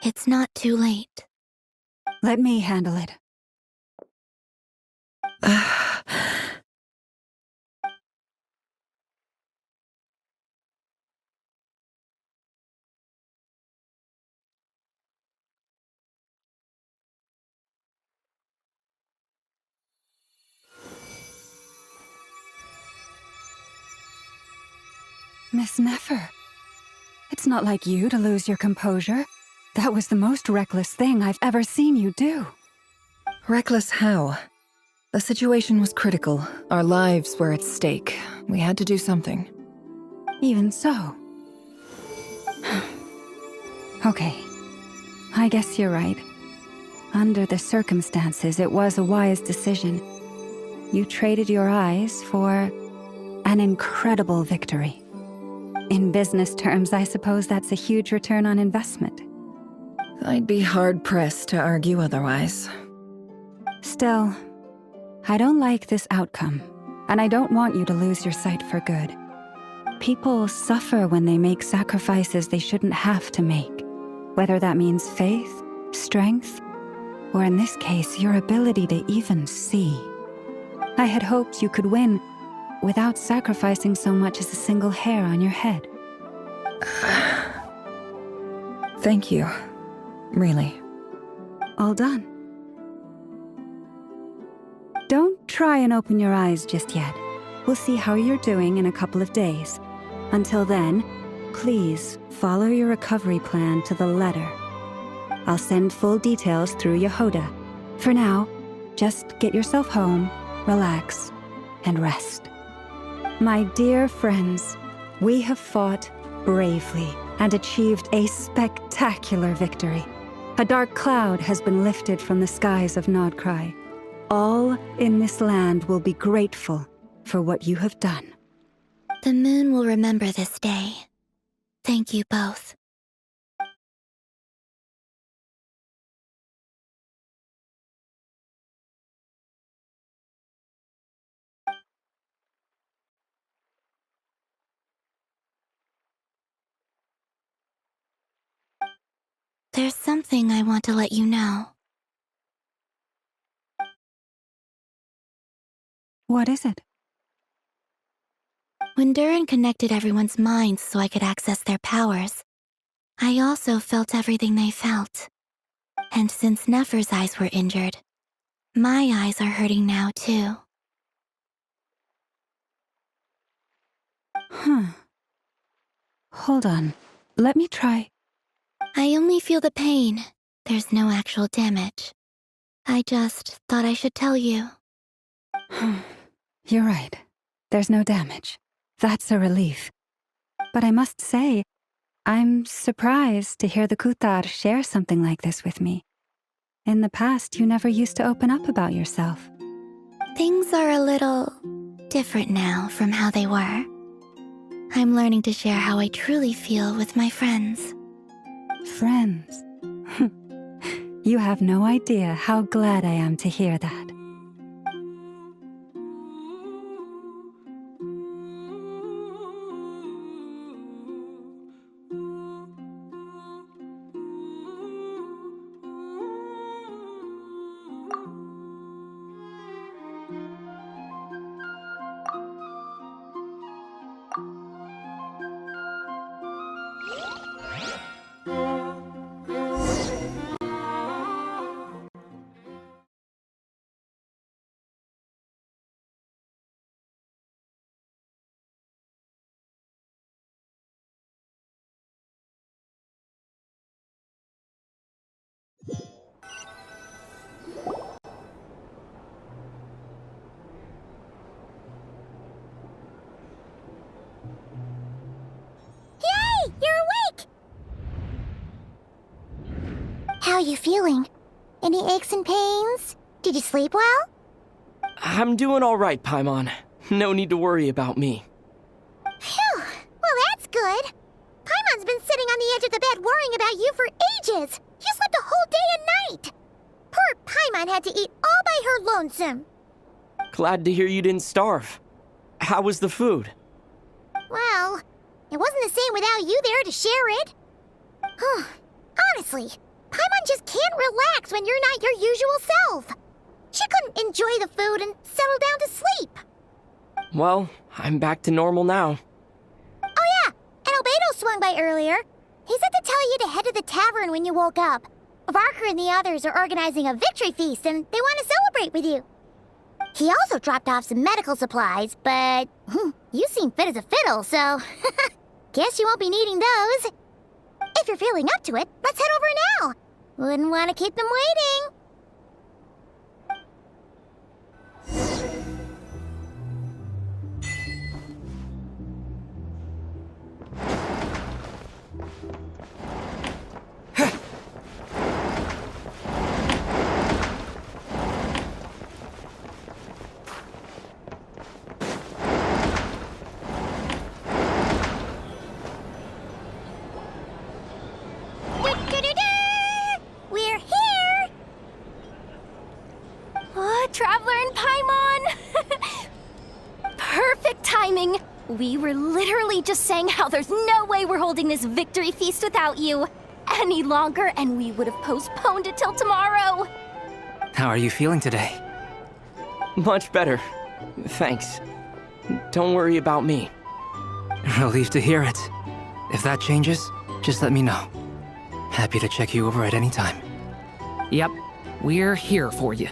It's not too late. Let me handle it. Miss Nefer, it's not like you to lose your composure. That was the most reckless thing I've ever seen you do. Reckless how? The situation was critical. Our lives were at stake. We had to do something. Even so. Okay. I guess you're right. Under the circumstances, it was a wise decision. You traded your eyes for an incredible victory. In business terms, I suppose that's a huge return on investment. I'd be hard-pressed to argue otherwise. Still, I don't like this outcome, and I don't want you to lose your sight for good. People suffer when they make sacrifices they shouldn't have to make, whether that means faith, strength, or in this case, your ability to even see. I had hoped you could win without sacrificing so much as a single hair on your head. Thank you. Really. All done. Don't try and open your eyes just yet. We'll see how you're doing in a couple of days. Until then, please follow your recovery plan to the letter. I'll send full details through Yehoda. For now, just get yourself home, relax, and rest. My dear friends, we have fought bravely and achieved a spectacular victory. A dark cloud has been lifted from the skies of Nodcry. All in this land will be grateful for what you have done. The moon will remember this day. Thank you both. There's something I want to let you know. What is it? When Durin connected everyone's minds so I could access their powers, I also felt everything they felt. And since Nefer's eyes were injured, my eyes are hurting now too. Hold on. Let me try. I only feel the pain. There's no actual damage. I just thought I should tell you. You're right. There's no damage. That's a relief. But I must say, I'm surprised to hear the Kutar share something like this with me. In the past, you never used to open up about yourself. Things are a little different now from how they were. I'm learning to share how I truly feel with my friends. Friends. You have no idea how glad I am to hear that. How are you feeling? Any aches and pains? Did you sleep well? I'm doing all right, Paimon. No need to worry about me. Phew, well that's good. Paimon's been sitting on the edge of the bed worrying about you for ages. You slept a whole day and night. Poor Paimon had to eat all by her lonesome. Glad to hear you didn't starve. How was the food? Well, it wasn't the same without you there to share it. Honestly, Paimon just can't relax when you're not your usual self. She couldn't enjoy the food and settle down to sleep. Well, I'm back to normal now. Oh yeah, and Albedo swung by earlier. He said to tell you to head to the tavern when you woke up. Varker and the others are organizing a victory feast and they want to celebrate with you. He also dropped off some medical supplies, but you seem fit as a fiddle, so guess you won't be needing those. If you're feeling up to it, let's head over now. Wouldn't want to keep them waiting. We're here! Oh, Traveler and Paimon! Perfect timing! We were literally just saying how there's no way we're holding this victory feast without you any longer, and we would have postponed it till tomorrow. How are you feeling today? Much better. Thanks. Don't worry about me. Relieved to hear it. If that changes, just let me know. Happy to check you over at any time. Yep, we're here for you.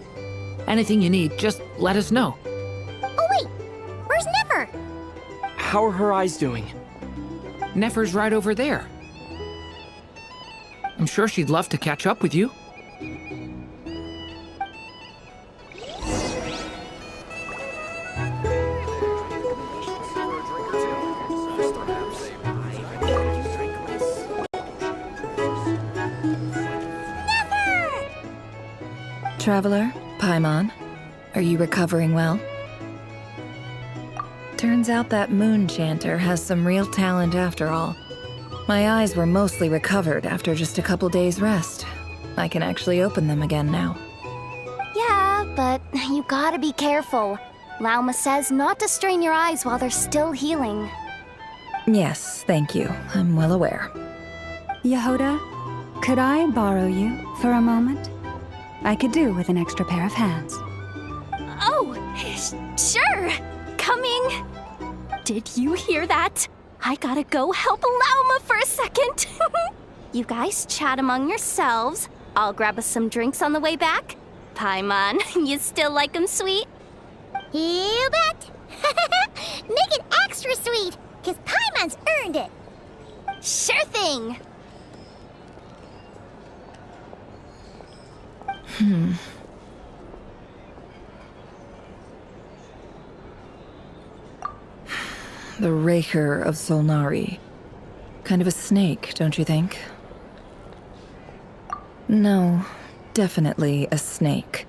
Anything you need, just let us know. Oh wait, where's Nefer? How are her eyes doing? Nefer's right over there. I'm sure she'd love to catch up with you. Traveler, Paimon, are you recovering well? Turns out that moon chanter has some real talent after all. My eyes were mostly recovered after just a couple days' rest. I can actually open them again now. Yeah, but you gotta be careful. Lauma says not to strain your eyes while they're still healing. Yes, thank you. I'm well aware. Yehoda, could I borrow you for a moment? I could do with an extra pair of hands. Oh, sure! Coming! Did you hear that? I gotta go help Lauma for a second. You guys chat among yourselves. I'll grab us some drinks on the way back. Paimon, you still like 'em sweet? You bet! Make it extra sweet, because Paimon's earned it. Sure thing! The Raker of Solnari. Kind of a snake, don't you think? No, definitely a snake.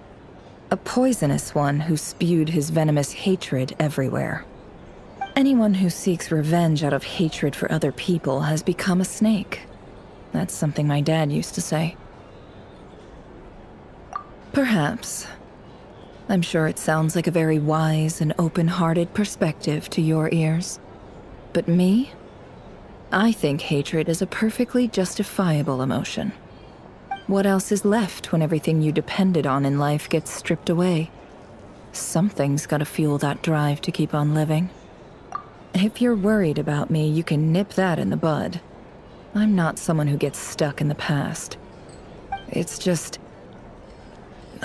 A poisonous one who spewed his venomous hatred everywhere. Anyone who seeks revenge out of hatred for other people has become a snake. That's something my dad used to say. Perhaps. I'm sure it sounds like a very wise and open-hearted perspective to your ears. But me? I think hatred is a perfectly justifiable emotion. What else is left when everything you depended on in life gets stripped away? Something's gotta fuel that drive to keep on living. If you're worried about me, you can nip that in the bud. I'm not someone who gets stuck in the past. It's just...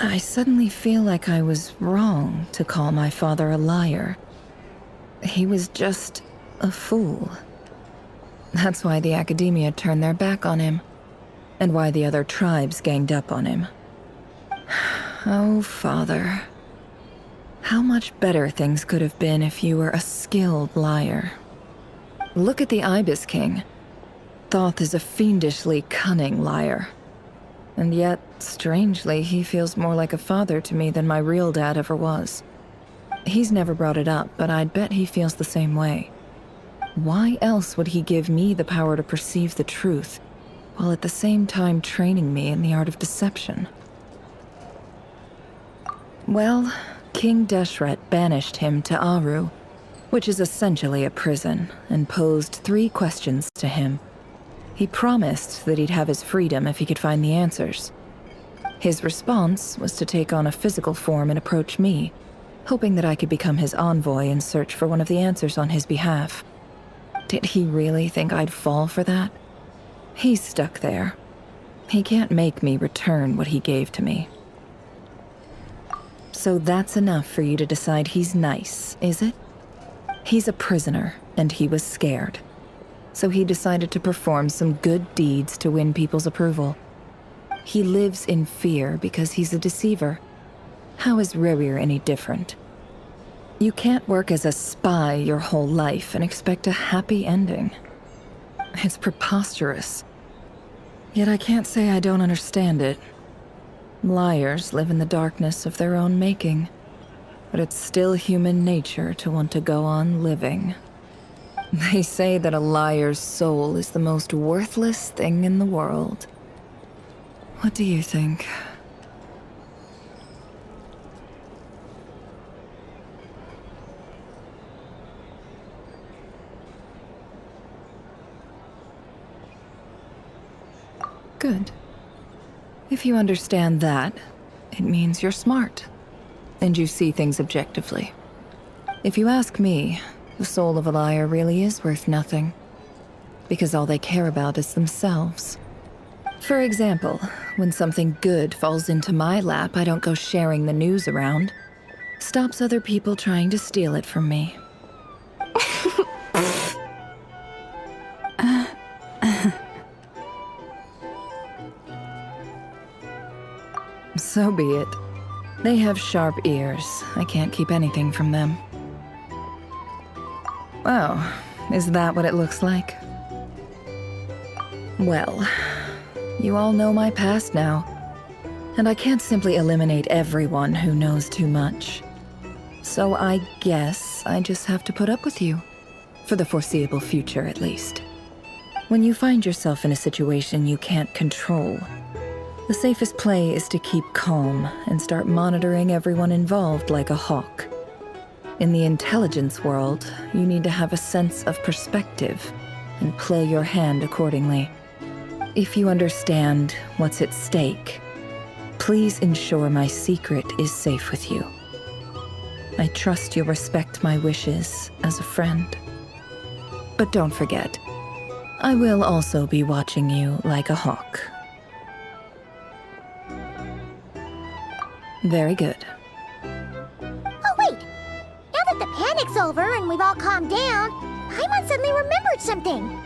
I suddenly feel like I was wrong to call my father a liar. He was just a fool. That's why the academia turned their back on him, and why the other tribes ganged up on him. Oh, Father. How much better things could have been if you were a skilled liar. Look at the Ibis King. Thoth is a fiendishly cunning liar. And yet, strangely, he feels more like a father to me than my real dad ever was. He's never brought it up, but I'd bet he feels the same way. Why else would he give me the power to perceive the truth, while at the same time training me in the art of deception? Well, King Deshret banished him to Aru, which is essentially a prison, and posed 3 questions to him. He promised that he'd have his freedom if he could find the answers. His response was to take on a physical form and approach me, hoping that I could become his envoy and search for one of the answers on his behalf. Did he really think I'd fall for that? He's stuck there. He can't make me return what he gave to me. So that's enough for you to decide he's nice, is it? He's a prisoner, and he was scared. So he decided to perform some good deeds to win people's approval. He lives in fear because he's a deceiver. How is Rerir any different? You can't work as a spy your whole life and expect a happy ending. It's preposterous. Yet I can't say I don't understand it. Liars live in the darkness of their own making, but it's still human nature to want to go on living. They say that a liar's soul is the most worthless thing in the world. What do you think? Good. If you understand that, it means you're smart, and you see things objectively. If you ask me, the soul of a liar really is worth nothing, because all they care about is themselves. For example, when something good falls into my lap, I don't go sharing the news around. Stops other people trying to steal it from me. So be it. They have sharp ears. I can't keep anything from them. Oh, is that what it looks like? Well, you all know my past now, and I can't simply eliminate everyone who knows too much. So I guess I just have to put up with you, for the foreseeable future at least. When you find yourself in a situation you can't control, the safest play is to keep calm and start monitoring everyone involved like a hawk. In the intelligence world, you need to have a sense of perspective and play your hand accordingly. If you understand what's at stake, please ensure my secret is safe with you. I trust you'll respect my wishes as a friend. But don't forget, I will also be watching you like a hawk. Very good. Oh, wait! Now that the panic's over and we've all calmed down, Paimon suddenly remembered something.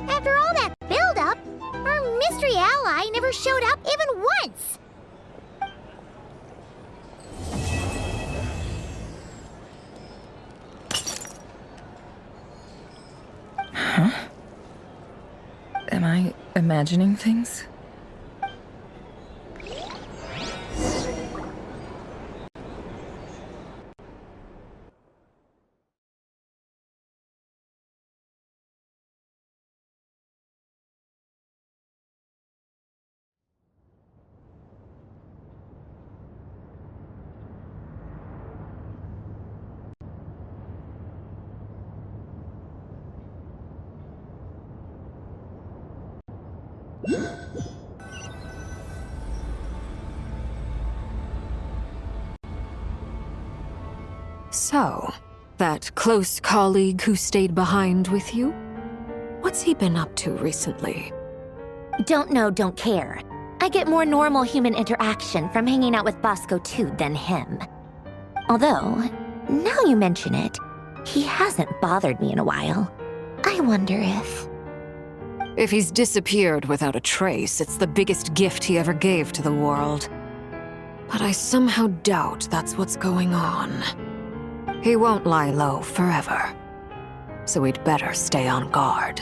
After all that build-up, our mystery ally never showed up even once! Huh? Am I imagining things? So, that close colleague who stayed behind with you? What's he been up to recently? Don't know, don't care. I get more normal human interaction from hanging out with Bosco too than him. Although, now you mention it, he hasn't bothered me in a while. I wonder if... If he's disappeared without a trace, it's the biggest gift he ever gave to the world. But I somehow doubt that's what's going on. He won't lie low forever. So we'd better stay on guard.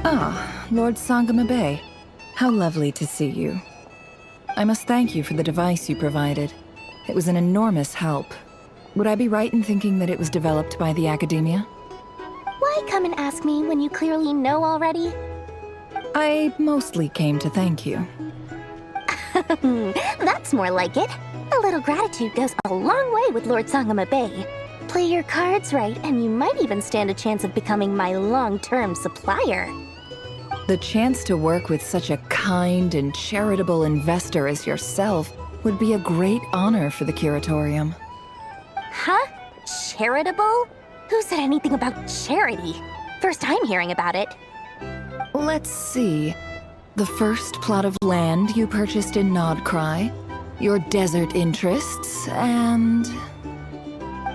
Ah, Lord Sangama Bay. How lovely to see you. I must thank you for the device you provided. It was an enormous help. Would I be right in thinking that it was developed by the Academia? Why come and ask me when you clearly know already? I mostly came to thank you. That's more like it. A little gratitude goes a long way with Lord Sangama Bay. Play your cards right, and you might even stand a chance of becoming my long-term supplier. The chance to work with such a kind and charitable investor as yourself would be a great honor for the Curatorium. Huh? Charitable? Who said anything about charity? First time hearing about it. Let's see. The first plot of land you purchased in Nodcry, your desert interests, and...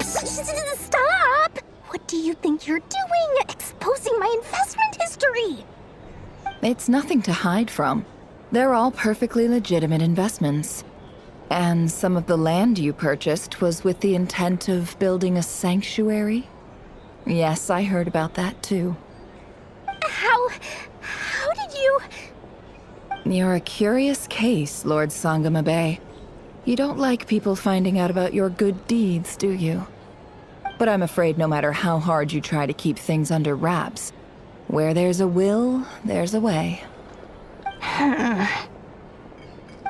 Stop! What do you think you're doing? Exposing my investment history! It's nothing to hide from. They're all perfectly legitimate investments. And some of the land you purchased was with the intent of building a sanctuary? Yes, I heard about that too. How did you... You're a curious case, Lord Sangama Bay. You don't like people finding out about your good deeds, do you? But I'm afraid no matter how hard you try to keep things under wraps, where there's a will, there's a way.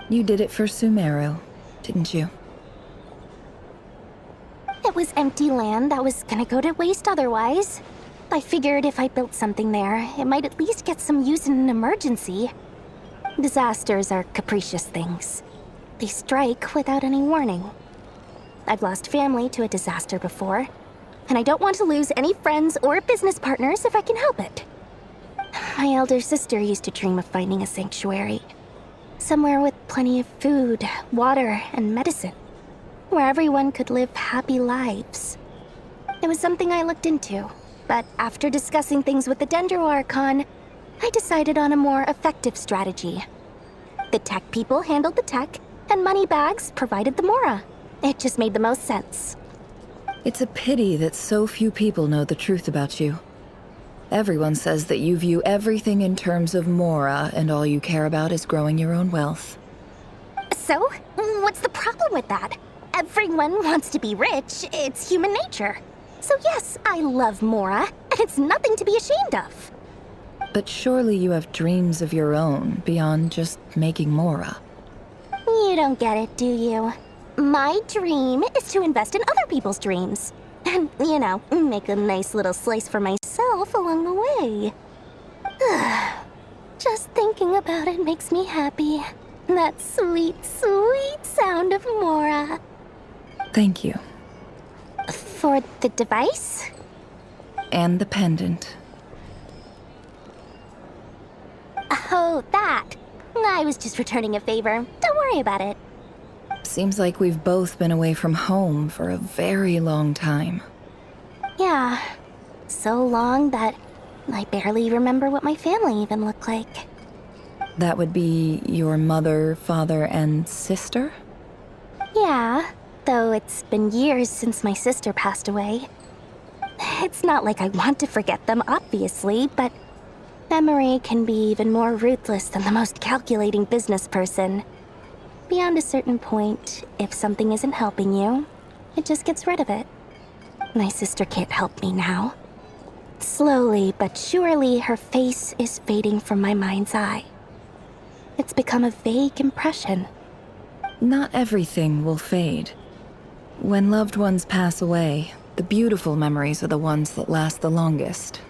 You did it for Sumeru, didn't you? It was empty land that was gonna go to waste otherwise. I figured if I built something there, it might at least get some use in an emergency. Disasters are capricious things. They strike without any warning. I've lost family to a disaster before, and I don't want to lose any friends or business partners if I can help it. My elder sister used to dream of finding a sanctuary. Somewhere with plenty of food, water, and medicine. Where everyone could live happy lives. It was something I looked into, but after discussing things with the Dendro Archon, I decided on a more effective strategy. The tech people handled the tech, and Moneybags provided the Mora. It just made the most sense. It's a pity that so few people know the truth about you. Everyone says that you view everything in terms of Mora, and all you care about is growing your own wealth. So, what's the problem with that? Everyone wants to be rich. It's human nature. So yes, I love Mora, and it's nothing to be ashamed of. But surely you have dreams of your own beyond just making Mora. You don't get it, do you? My dream is to invest in other people's dreams. And, make a nice little slice for myself along the way. Just thinking about it makes me happy. That sweet, sweet sound of Mora. Thank you. For the device? And the pendant. Oh, that. I was just returning a favor. Don't worry about it. Seems like we've both been away from home for a very long time. Yeah. So long that I barely remember what my family even looked like. That would be your mother, father, and sister? Yeah, though it's been years since my sister passed away. It's not like I want to forget them, obviously, but memory can be even more ruthless than the most calculating business person. Beyond a certain point, if something isn't helping you, it just gets rid of it. My sister can't help me now. Slowly but surely, her face is fading from my mind's eye. It's become a vague impression. Not everything will fade. When loved ones pass away, the beautiful memories are the ones that last the longest.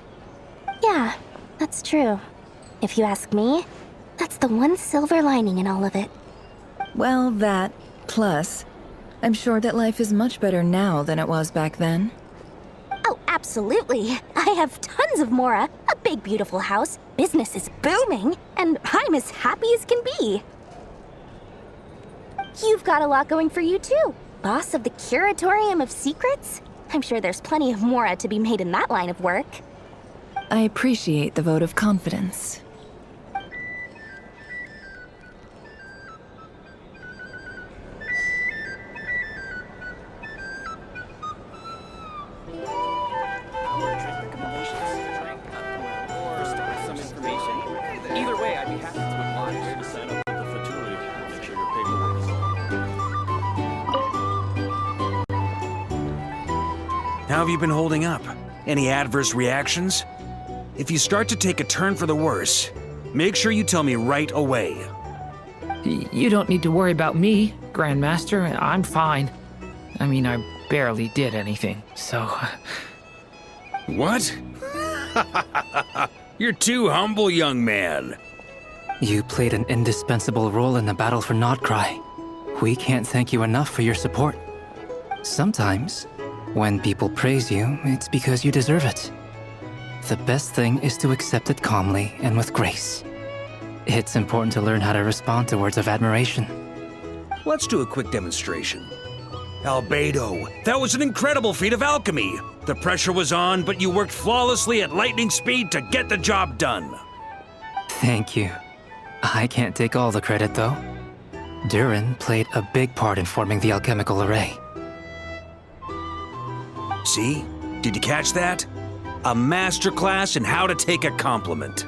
Yeah, that's true. If you ask me, that's the one silver lining in all of it. Well, that, plus, I'm sure that life is much better now than it was back then. Oh, absolutely. I have tons of Mora, a big beautiful house, business is booming, and I'm as happy as can be. You've got a lot going for you too. Boss of the Curatorium of Secrets? I'm sure there's plenty of Mora to be made in that line of work. I appreciate the vote of confidence. How have you been holding up? Any adverse reactions? If you start to take a turn for the worse, make sure you tell me right away. You don't need to worry about me, Grandmaster. I'm fine. I mean, I barely did anything, so... What? You're too humble, young man. You played an indispensable role in the battle for Nodcry. We can't thank you enough for your support. Sometimes, when people praise you, it's because you deserve it. The best thing is to accept it calmly and with grace. It's important to learn how to respond to words of admiration. Let's do a quick demonstration. Albedo, that was an incredible feat of alchemy. The pressure was on, but you worked flawlessly at lightning speed to get the job done. Thank you. I can't take all the credit, though. Durin played a big part in forming the alchemical array. See? Did you catch that? A masterclass in how to take a compliment.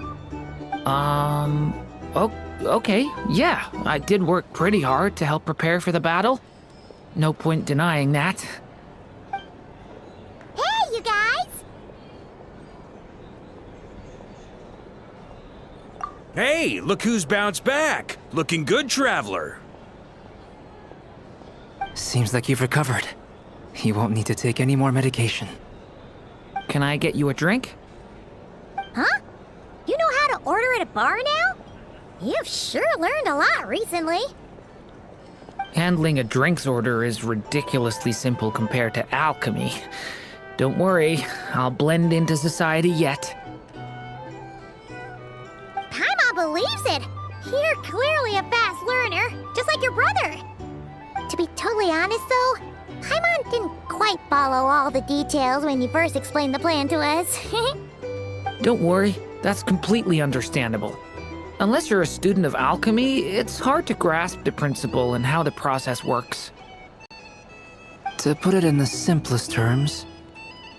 Okay, yeah, I did work pretty hard to help prepare for the battle. No point denying that. Hey, you guys! Hey, look who's bounced back. Looking good, traveler. Seems like you've recovered. You won't need to take any more medication. Can I get you a drink? Huh? You know how to order at a bar now? You've sure learned a lot recently. Handling a drinks order is ridiculously simple compared to alchemy. Don't worry, I'll blend into society yet. Paimon believes it. You're clearly a fast learner, just like your brother. To be totally honest, though, Paimon didn't quite follow all the details when you first explained the plan to us. Don't worry, that's completely understandable. Unless you're a student of alchemy, it's hard to grasp the principle and how the process works. To put it in the simplest terms,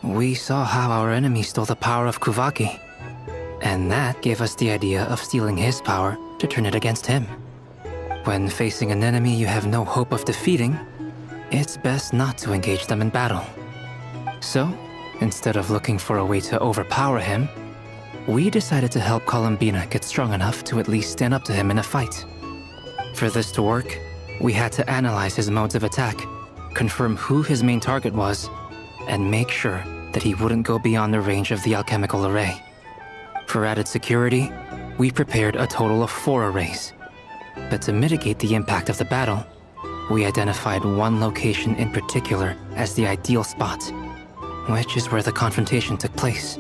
we saw how our enemy stole the power of Kuvaki. And that gave us the idea of stealing his power to turn it against him. When facing an enemy you have no hope of defeating, it's best not to engage them in battle. So, instead of looking for a way to overpower him, we decided to help Columbina get strong enough to at least stand up to him in a fight. For this to work, we had to analyze his modes of attack, confirm who his main target was, and make sure that he wouldn't go beyond the range of the alchemical array. For added security, we prepared a total of 4 arrays. But to mitigate the impact of the battle, we identified one location in particular as the ideal spot, which is where the confrontation took place.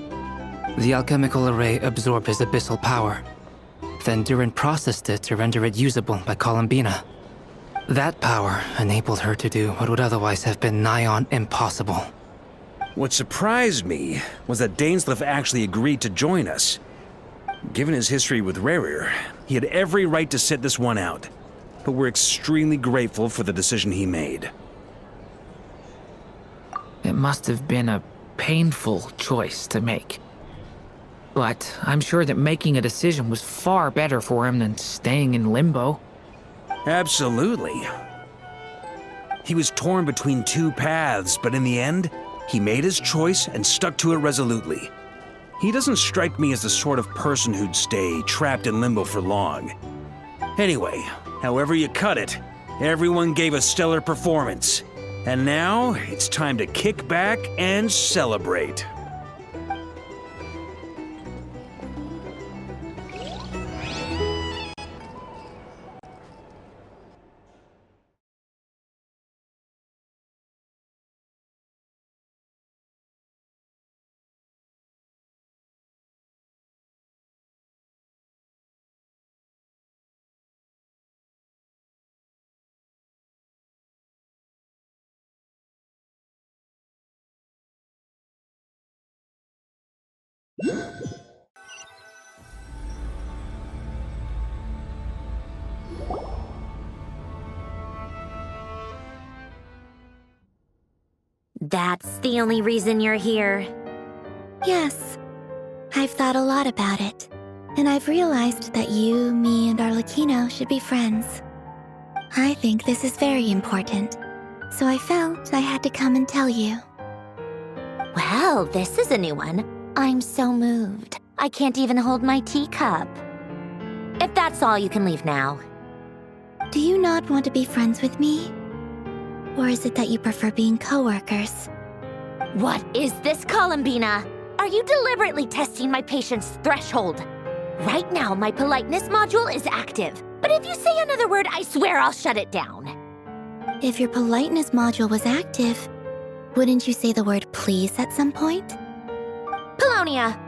The alchemical array absorbed his abyssal power. Then Durin processed it to render it usable by Columbina. That power enabled her to do what would otherwise have been nigh on impossible. What surprised me was that Dainsleif actually agreed to join us. Given his history with Rerir, he had every right to sit this one out. But we're extremely grateful for the decision he made. It must have been a painful choice to make. But I'm sure that making a decision was far better for him than staying in limbo. Absolutely. He was torn between 2 paths, but in the end, he made his choice and stuck to it resolutely. He doesn't strike me as the sort of person who'd stay trapped in limbo for long. Anyway, however you cut it, everyone gave a stellar performance. And now, it's time to kick back and celebrate. That's the only reason you're here. Yes, I've thought a lot about it. And I've realized that you, me, and Arlecchino should be friends. I think this is very important, so I felt I had to come and tell you. Well, this is a new one. I'm so moved. I can't even hold my teacup. If that's all, you can leave now. Do you not want to be friends with me? Or is it that you prefer being co-workers? What is this, Columbina? Are you deliberately testing my patience threshold? Right now, my politeness module is active. But if you say another word, I swear I'll shut it down. If your politeness module was active, wouldn't you say the word please at some point? Polonia,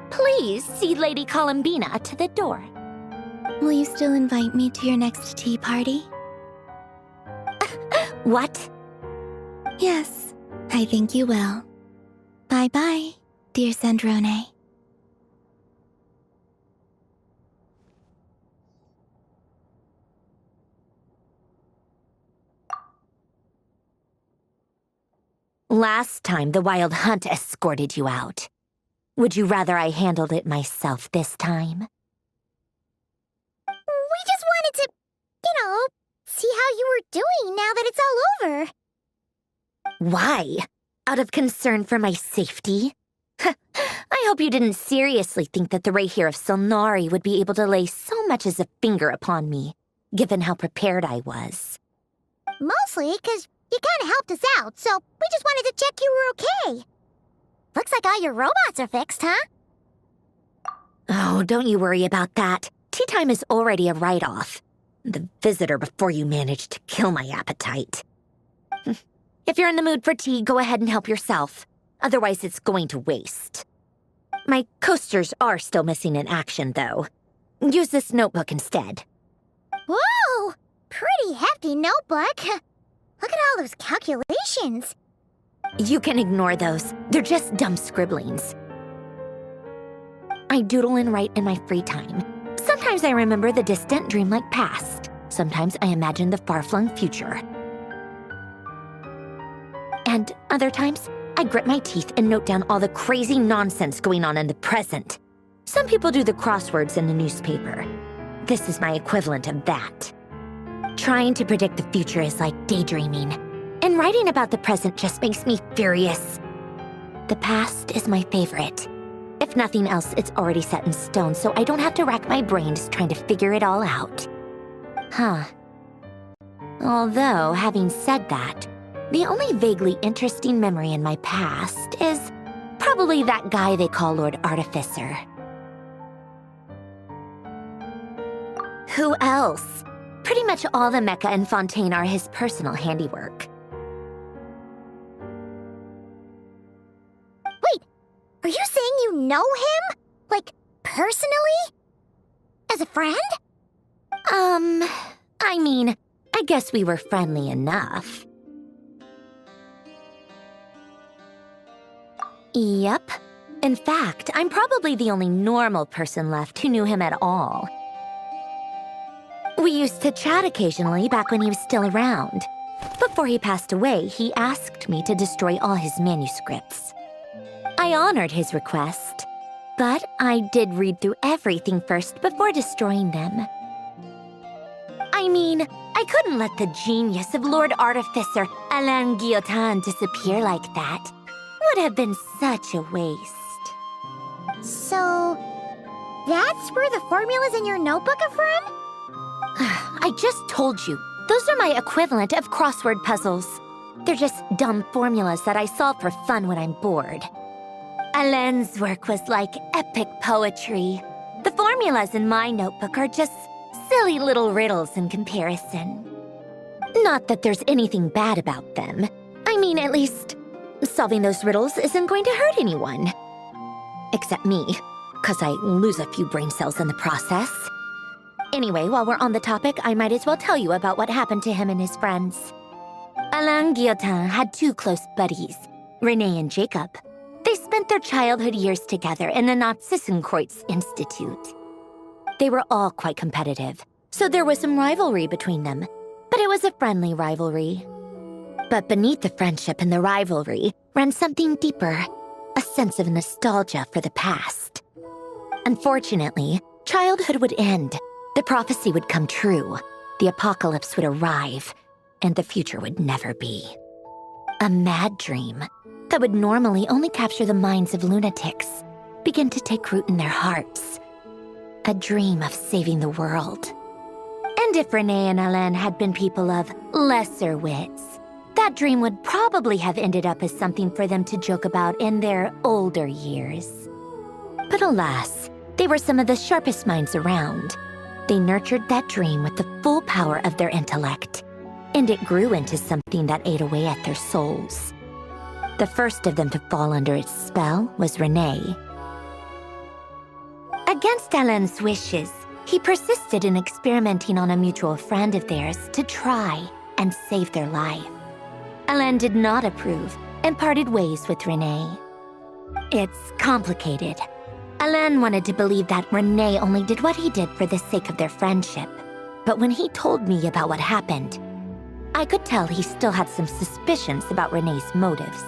please see Lady Columbina to the door. Will you still invite me to your next tea party? What? Yes, I think you will. Bye-bye, dear Sandrone. Last time, the Wild Hunt escorted you out. Would you rather I handled it myself this time? We just wanted to, see how you were doing now that it's all over. Why? Out of concern for my safety? I hope you didn't seriously think that the Rayhir of Solnari would be able to lay so much as a finger upon me, given how prepared I was. Mostly because you kind of helped us out, so we just wanted to check you were okay. Looks like all your robots are fixed, huh? Oh, don't you worry about that. Tea time is already a write-off. The visitor before you managed to kill my appetite. If you're in the mood for tea, go ahead and help yourself. Otherwise, it's going to waste. My coasters are still missing in action, though. Use this notebook instead. Whoa! Pretty hefty notebook. Look at all those calculations. You can ignore those. They're just dumb scribblings. I doodle and write in my free time. Sometimes I remember the distant, dreamlike past. Sometimes I imagine the far-flung future. And other times, I grit my teeth and note down all the crazy nonsense going on in the present. Some people do the crosswords in the newspaper. This is my equivalent of that. Trying to predict the future is like daydreaming, and writing about the present just makes me furious. The past is my favorite. If nothing else, it's already set in stone, so I don't have to rack my brains trying to figure it all out. Huh. Although, having said that, the only vaguely interesting memory in my past is probably that guy they call Lord Artificer. Who else? Pretty much all the mecha in Fontaine are his personal handiwork. Wait, are you saying you know him? Like, personally? As a friend? I mean, I guess we were friendly enough. Yep. In fact, I'm probably the only normal person left who knew him at all. We used to chat occasionally back when he was still around. Before he passed away, he asked me to destroy all his manuscripts. I honored his request, but I did read through everything first before destroying them. I mean, I couldn't let the genius of Lord Artificer Alain Guillotin disappear like that. Would have been such a waste. So, that's where the formulas in your notebook are from? I just told you. Those are my equivalent of crossword puzzles. They're just dumb formulas that I solve for fun when I'm bored. Alain's work was like epic poetry. The formulas in my notebook are just silly little riddles in comparison. Not that there's anything bad about them. I mean, at least, solving those riddles isn't going to hurt anyone. Except me, 'cause I lose a few brain cells in the process. Anyway, while we're on the topic, I might as well tell you about what happened to him and his friends. Alain Guillotin had two close buddies, Renee and Jacob. They spent their childhood years together in the Narzissenkreuz Institute. They were all quite competitive, so there was some rivalry between them, but it was a friendly rivalry. But beneath the friendship and the rivalry ran something deeper, a sense of nostalgia for the past. Unfortunately, Childhood would end, the prophecy would come true, the apocalypse would arrive, and the future would never be. A mad dream that would normally only capture the minds of lunatics begin to take root in their hearts. A dream of saving the world. And if Renee and Alain had been people of lesser wits, that dream would probably have ended up as something for them to joke about in their older years. But alas, they were some of the sharpest minds around. They nurtured that dream with the full power of their intellect, and it grew into something that ate away at their souls. The first of them to fall under its spell was Renee. Against Alain's wishes, he persisted in experimenting on a mutual friend of theirs to try and save their life. Alain did not approve and parted ways with Renee. It's complicated. Alain wanted to believe that Renee only did what he did for the sake of their friendship. But when he told me about what happened, I could tell he still had some suspicions about Renee's motives.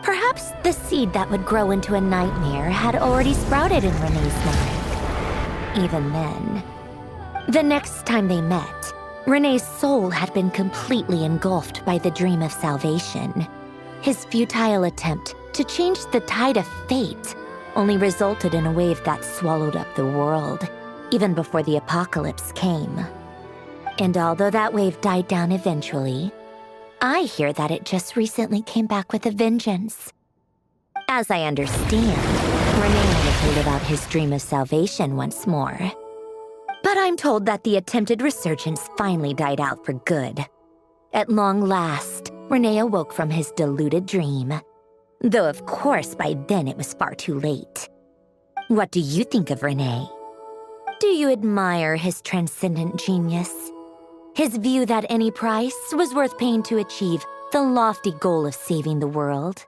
Perhaps the seed that would grow into a nightmare had already sprouted in Renee's mind. Even then, the next time they met, Renee's soul had been completely engulfed by the dream of salvation. His futile attempt to change the tide of fate only resulted in a wave that swallowed up the world, even before the apocalypse came. And although that wave died down eventually, I hear that it just recently came back with a vengeance. As I understand, Renee wanted to live out his dream of salvation once more. But I'm told that the attempted resurgence finally died out for good. At long last, Renee awoke from his deluded dream. Though of course by then it was far too late. What do you think of Renee? Do you admire his transcendent genius? His view that any price was worth paying to achieve the lofty goal of saving the world?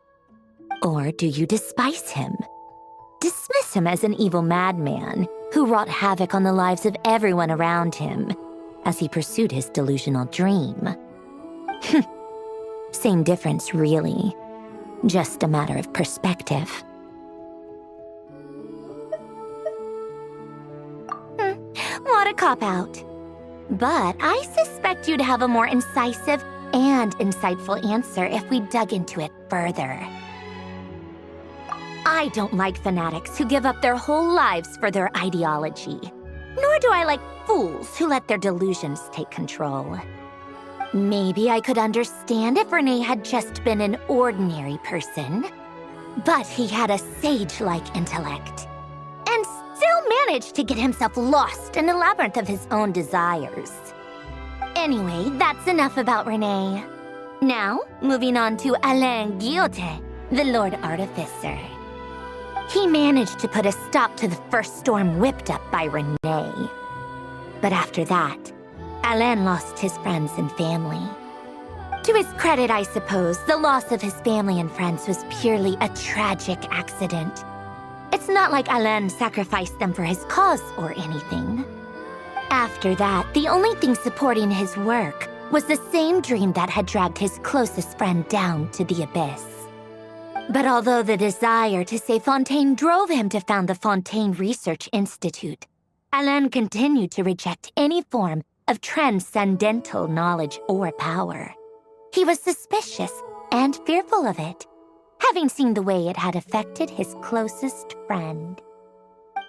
Or do you despise him? Dismiss him as an evil madman who wrought havoc on the lives of everyone around him as he pursued his delusional dream? Same difference, really. Just a matter of perspective. What a cop-out. But I suspect you'd have a more incisive and insightful answer if we dug into it further. I don't like fanatics who give up their whole lives for their ideology. Nor do I like fools who let their delusions take control. Maybe I could understand if Renee had just been an ordinary person. But he had a sage-like intellect. And still managed to get himself lost in a labyrinth of his own desires. Anyway, that's enough about Renee. Now, moving on to Alain Guillotin, the Lord Artificer. He managed to put a stop to the first storm whipped up by Renee. But after that, Alain lost his friends and family. To his credit, I suppose, the loss of his family and friends was purely a tragic accident. It's not like Alain sacrificed them for his cause or anything. After that, the only thing supporting his work was the same dream that had dragged his closest friend down to the abyss. But although the desire to save Fontaine drove him to found the Fontaine Research Institute, Alain continued to reject any form of transcendental knowledge or power. He was suspicious and fearful of it, having seen the way it had affected his closest friend.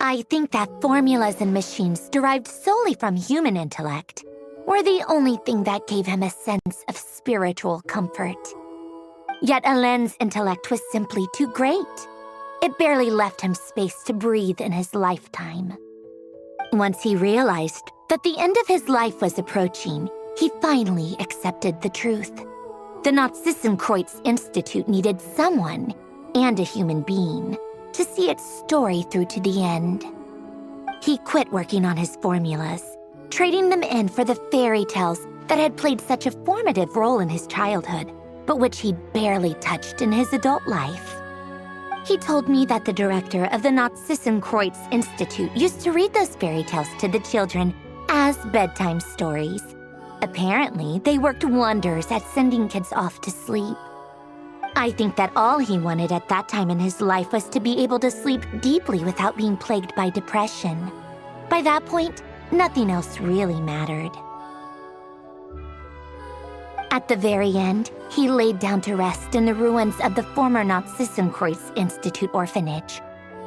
I think that formulas and machines derived solely from human intellect were the only thing that gave him a sense of spiritual comfort. Yet Alain's intellect was simply too great. It barely left him space to breathe in his lifetime. Once he realized that the end of his life was approaching, he finally accepted the truth. The Nazissenkreuz Institute needed someone, and a human being, to see its story through to the end. He quit working on his formulas, trading them in for the fairy tales that had played such a formative role in his childhood, but which he barely touched in his adult life. He told me that the director of the Nazissenkreuz Institute used to read those fairy tales to the children as bedtime stories. Apparently, they worked wonders at sending kids off to sleep. I think that all he wanted at that time in his life was to be able to sleep deeply without being plagued by depression. By that point, nothing else really mattered. At the very end, he laid down to rest in the ruins of the former Nazissenkreuz Institute orphanage,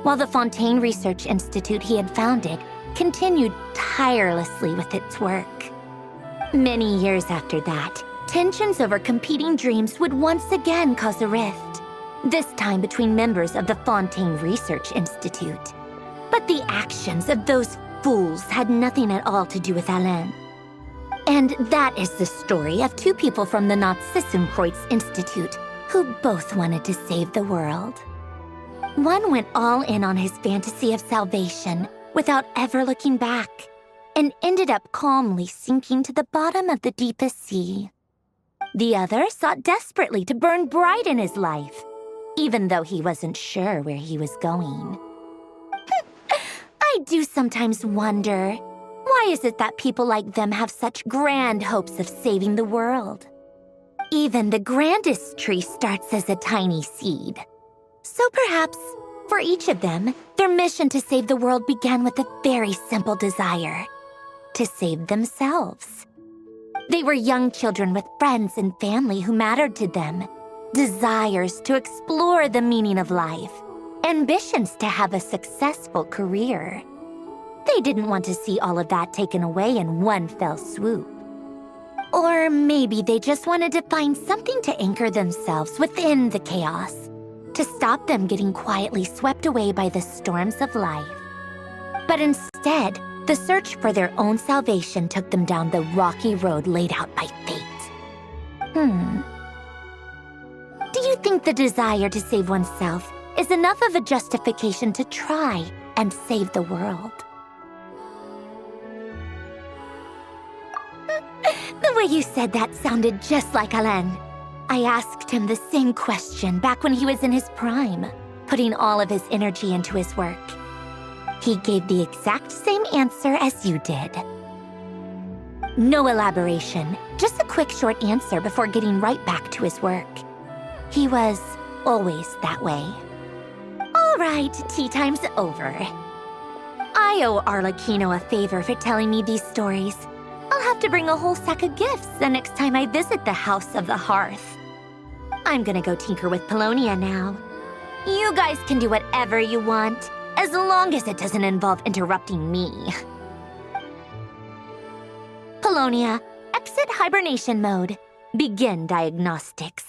while the Fontaine Research Institute he had founded continued tirelessly with its work. Many years after that, tensions over competing dreams would once again cause a rift, this time between members of the Fontaine Research Institute. But the actions of those fools had nothing at all to do with Alain. And that is the story of two people from the Nazissenkreuz Institute who both wanted to save the world. One went all in on his fantasy of salvation without ever looking back, and ended up calmly sinking to the bottom of the deepest sea. The other sought desperately to burn bright in his life, even though he wasn't sure where he was going. I do sometimes wonder, why is it that people like them have such grand hopes of saving the world? Even the grandest tree starts as a tiny seed. So perhaps, for each of them, their mission to save the world began with a very simple desire: to save themselves. They were young children with friends and family who mattered to them, desires to explore the meaning of life, ambitions to have a successful career. They didn't want to see all of that taken away in one fell swoop. Or maybe they just wanted to find something to anchor themselves within the chaos, to stop them getting quietly swept away by the storms of life. But instead, the search for their own salvation took them down the rocky road laid out by fate. Do you think the desire to save oneself is enough of a justification to try and save the world? The way you said that sounded just like Alain. I asked him the same question back when he was in his prime, putting all of his energy into his work. He gave the exact same answer as you did. No elaboration, just a quick short answer before getting right back to his work. He was always that way. All right, tea time's over. I owe Arlecchino a favor for telling me these stories. I'll have to bring a whole sack of gifts the next time I visit the House of the Hearth. I'm gonna go tinker with Polonia now. You guys can do whatever you want, as long as it doesn't involve interrupting me. Polonia, exit hibernation mode. Begin diagnostics.